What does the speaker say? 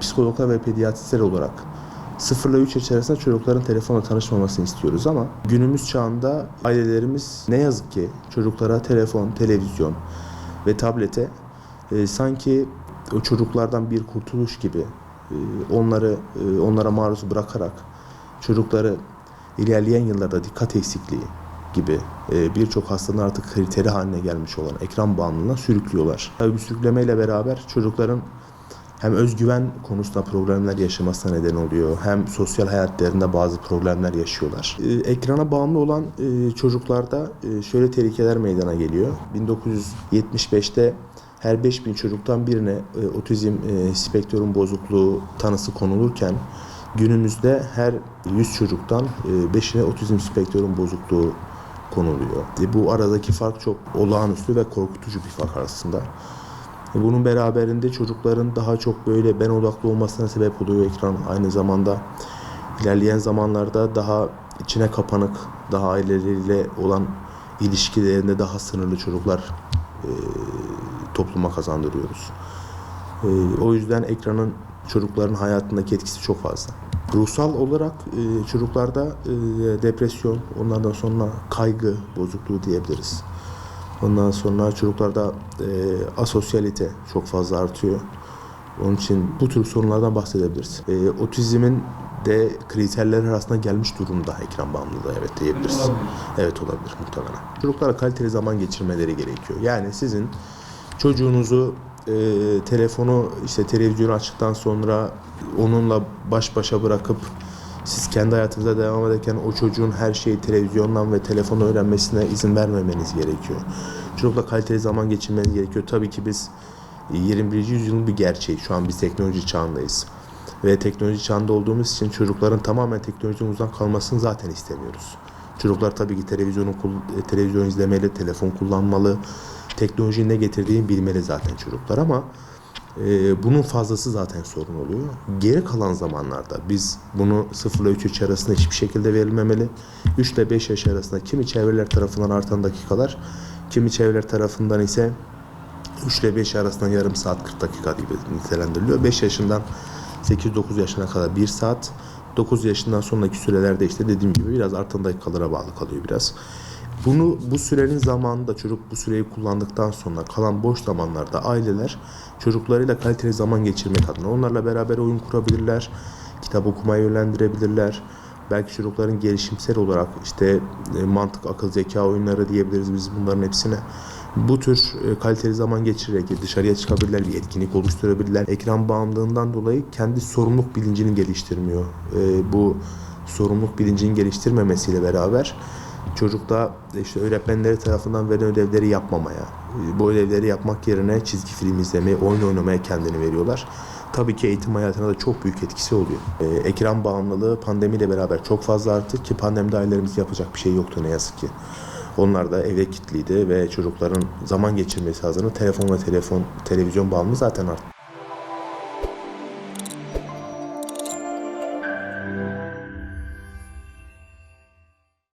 Psikologlar ve pediatristler olarak 0 ile 3 yaş arasında çocukların telefonla tanışmamasını istiyoruz ama günümüz çağında ailelerimiz ne yazık ki çocuklara telefon, televizyon ve tablete sanki o çocuklardan bir kurtuluş gibi onlara maruz bırakarak çocukları ilerleyen yıllarda dikkat eksikliği gibi birçok hastanın artık kriteri haline gelmiş olan ekran bağımlılığına sürüklüyorlar. Tabii bu sürüklemeyle beraber çocukların hem özgüven konusunda problemler yaşamasına neden oluyor, hem sosyal hayatlarında bazı problemler yaşıyorlar. Ekrana bağımlı olan çocuklarda şöyle tehlikeler meydana geliyor. 1975'te her 5000 çocuktan birine otizm spektrum bozukluğu tanısı konulurken günümüzde her 100 çocuktan 5'ine otizm spektrum bozukluğu konuluyor. Bu aradaki fark çok olağanüstü ve korkutucu bir fark aslında. Bunun beraberinde çocukların daha çok böyle ben odaklı olmasına sebep oluyor ekran. Aynı zamanda ilerleyen zamanlarda daha içine kapanık, daha aileleriyle olan ilişkilerinde daha sınırlı çocuklar topluma kazandırıyoruz. O yüzden ekranın çocukların hayatındaki etkisi çok fazla. Ruhsal olarak çocuklarda depresyon, onlardan sonra kaygı bozukluğu diyebiliriz. Ondan sonra çocuklarda asosyalite çok fazla artıyor. Onun için bu tür sorunlardan bahsedebiliriz. Otizmin de kriterler arasında gelmiş durumda ekran bağımlılığı, evet diyebiliriz. Evet, olabilir muhtemelen. Çocuklara kaliteli zaman geçirmeleri gerekiyor. Yani sizin çocuğunuzu telefonu, televizyonu açtıktan sonra onunla baş başa bırakıp siz kendi hayatınıza devam ederken o çocuğun her şeyi televizyondan ve telefonla öğrenmesine izin vermemeniz gerekiyor. Çocukla kaliteli zaman geçirmeniz gerekiyor. Tabii ki biz 21. yüzyılın bir gerçeği. Şu an biz teknoloji çağındayız. Ve teknoloji çağında olduğumuz için çocukların tamamen teknolojiden uzak kalmasını zaten istemiyoruz. Çocuklar tabii ki televizyon izlemeli, telefon kullanmalı, teknolojinin ne getirdiğini bilmeli zaten çocuklar ama bunun fazlası zaten sorun oluyor. Geri kalan zamanlarda biz bunu 0 ile 3 yaş arasında hiçbir şekilde verilmemeli. 3 ile 5 yaş arasında kimi çevreler tarafından artan dakikalar, kimi çevreler tarafından ise 3 ile 5 arasında yarım saat 40 dakika gibi nitelendiriliyor. 5 yaşından 8-9 yaşına kadar 1 saat, 9 yaşından sonraki sürelerde dediğim gibi biraz artan dakikalara bağlı kalıyor biraz. Bu sürenin zamanında çocuk bu süreyi kullandıktan sonra kalan boş zamanlarda aileler çocuklarıyla kaliteli zaman geçirmek adına onlarla beraber oyun kurabilirler, kitap okumaya yönlendirebilirler. Belki çocukların gelişimsel olarak mantık, akıl, zeka oyunları diyebiliriz biz bunların hepsine. Bu tür kaliteli zaman geçirerek dışarıya çıkabilirler, bir etkinlik oluşturabilirler. Ekran bağımlılığından dolayı kendi sorumluluk bilincini geliştirmiyor. Bu sorumluluk bilincini geliştirmemesiyle beraber çocukta öğretmenleri tarafından verilen ödevleri yapmamaya, bu ödevleri yapmak yerine çizgi film izlemeye, oyun oynamaya kendini veriyorlar. Tabii ki eğitim hayatına da çok büyük etkisi oluyor. Ekran bağımlılığı pandemiyle beraber çok fazla arttı ki pandemide ailelerimiz yapacak bir şey yoktu ne yazık ki. Onlar da eve kilitliydi ve çocukların zaman geçirmesi adına televizyon bağımlılığı zaten arttı.